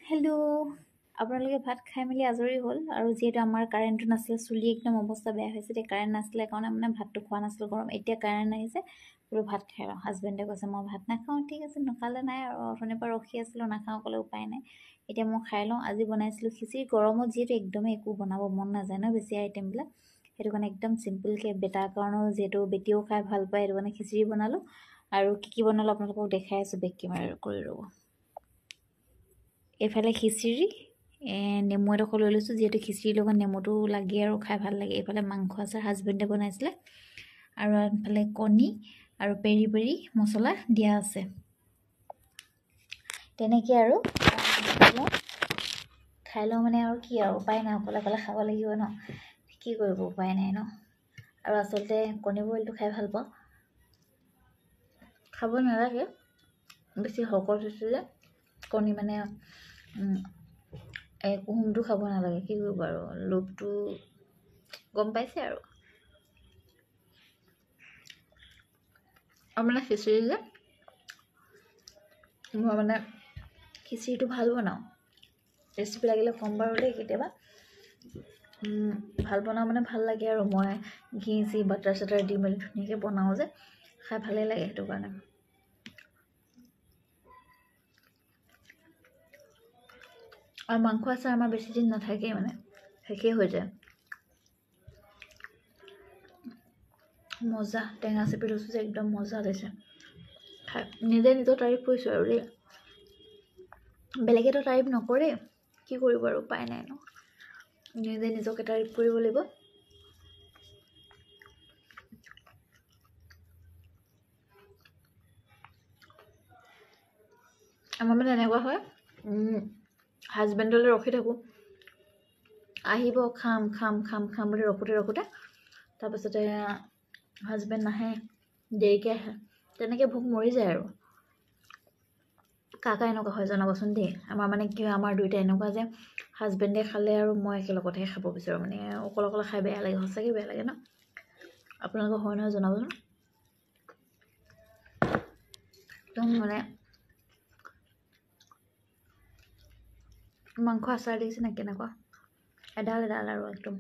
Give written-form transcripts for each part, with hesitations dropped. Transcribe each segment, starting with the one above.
hello' আপোনালোকে ভাত খাই মেলি আজৰি হ'ল আৰু যিহেতু আমাৰ কাৰেণ্টটো নাছিলে চুলি একদম অৱস্থা বেয়া হৈছে এতিয়া কাৰেণ্ট নাছিলে কাৰণে মানে ভাতটো খোৱা নাছিলোঁ গৰম এতিয়া কাৰেণ্ট আহিছে বোলো ভাত খাই লওঁ হাজবেণ্ডে কৈছে মই ভাত নাখাওঁ ঠিক আছে নাখালে নাই আৰু অথনিৰ পৰা ৰখি আছিলোঁ নাখাওঁ ক'লে উপায় নাই এতিয়া মই খাই লওঁ আজি বনাইছিলোঁ খিচিৰি গৰমত যিহেতু একদমেই একো বনাব মন নাযায় ন বেছি আইটেমবিলাক সেইটো কাৰণে একদম চিম্পলকৈ বেটাৰ কাৰণেও যিহেতু বেটিও খাই ভাল পায় সেইটো কাৰণে খিচিৰি বনালোঁ আৰু কি বনালোঁ আপোনালোকক দেখাই আছোঁ বেক কেমেৰা কৰি ৰ'ব এইফালে খিচিৰি নেমু এডোখৰ লৈ লৈছোঁ যিহেতু খিচিৰিৰ লগত নেমুটো লাগে আৰু খাই ভাল লাগে এইফালে মাংস আচাৰ হাজবেণ্ডে বনাইছিলে আৰু এইফালে কণী আৰু পেৰি পেৰি মছলা দিয়া আছে তেনেকৈ আৰু খাই লওঁ মানে আৰু কি আৰু উপায় নাই অকলে অকলে খাব লাগিব ন কি কৰিব উপায় নাই ন আৰু আচলতে কণী বইলটো খাই ভাল পাওঁ খাব নালাগে বেছি শকত হৈছে যে কণী মানে কুহুমটো খাব নালাগে কি কৰিব আৰু লোভটো গম পাইছে আৰু মানে খিচিৰি যে মই মানে খিচিৰিটো ভাল বনাওঁ ৰেচিপি লাগিলে কম বাৰু দেই কেতিয়াবা ভাল বনাওঁ মানে ভাল লাগে আৰু মই ঘি চি বাটাৰ চাটাৰ দি মেলি ধুনীয়াকৈ বনাওঁ যে খাই ভালেই লাগে সেইটো কাৰণে আৰু মাংস আচাৰ আমাৰ বেছি দিন নাথাকেই মানে শেষেই হৈ যায় মজা টেঙা চেপি লৈছোঁ যে একদম মজা লাগিছে খাই নিজে নিজৰ তাৰিফ কৰিছোঁ আৰু দেই বেলেগেতো তাৰিফ নকৰে কি কৰিব আৰু উপায় নাই ন নিজে নিজকে তাৰিফ কৰিব লাগিব আমাৰ মানে এনেকুৱা হয় হাজবেণ্ডলৈ ৰখি থাকোঁ আহিব খাম খাম খাম খাম বুলি ৰখোঁতে তাৰপিছতে হাজবেণ্ড নাহে দেৰিকৈ আহে তেনেকৈ ভোক মৰি যায় আৰু কাকা এনেকুৱা হয় জনাবচোন দেই আমাৰ মানে কি হয় আমাৰ দুইটা এনেকুৱা যে হাজবেণ্ডে খালে আৰু মই একেলগতেহে খাব বিচাৰোঁ মানে অকলে অকলে খাই বেয়া লাগে সঁচাকৈ বেয়া লাগে ন আপোনালোকৰ হয় নহয় জনাবচোন একদম মানে মাংস আচাৰ দেখিছে না কেনেকুৱা এডাল এডাল আৰু একদম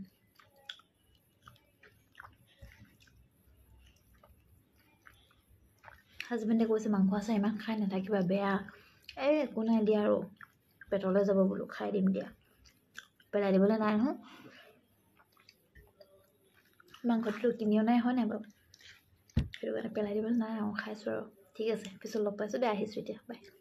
হাজবেণ্ডে কৈছে মাংস আচাৰ ইমান খাই নাথাকিবা বেয়া একো নাই দিয়া আৰু পেটলৈ যাব বোলো খাই দিম দিয়া পেলাই দিবলৈ নাই নহয় মাংসটো কিনি অনাই হয় নাই বাৰু সেইটো কাৰণে পেলাই দিবলৈ নাই আৰু খাইছোঁ আৰু ঠিক আছে পিছত লগ পাইছোঁ দে আহিছোঁ এতিয়া বাই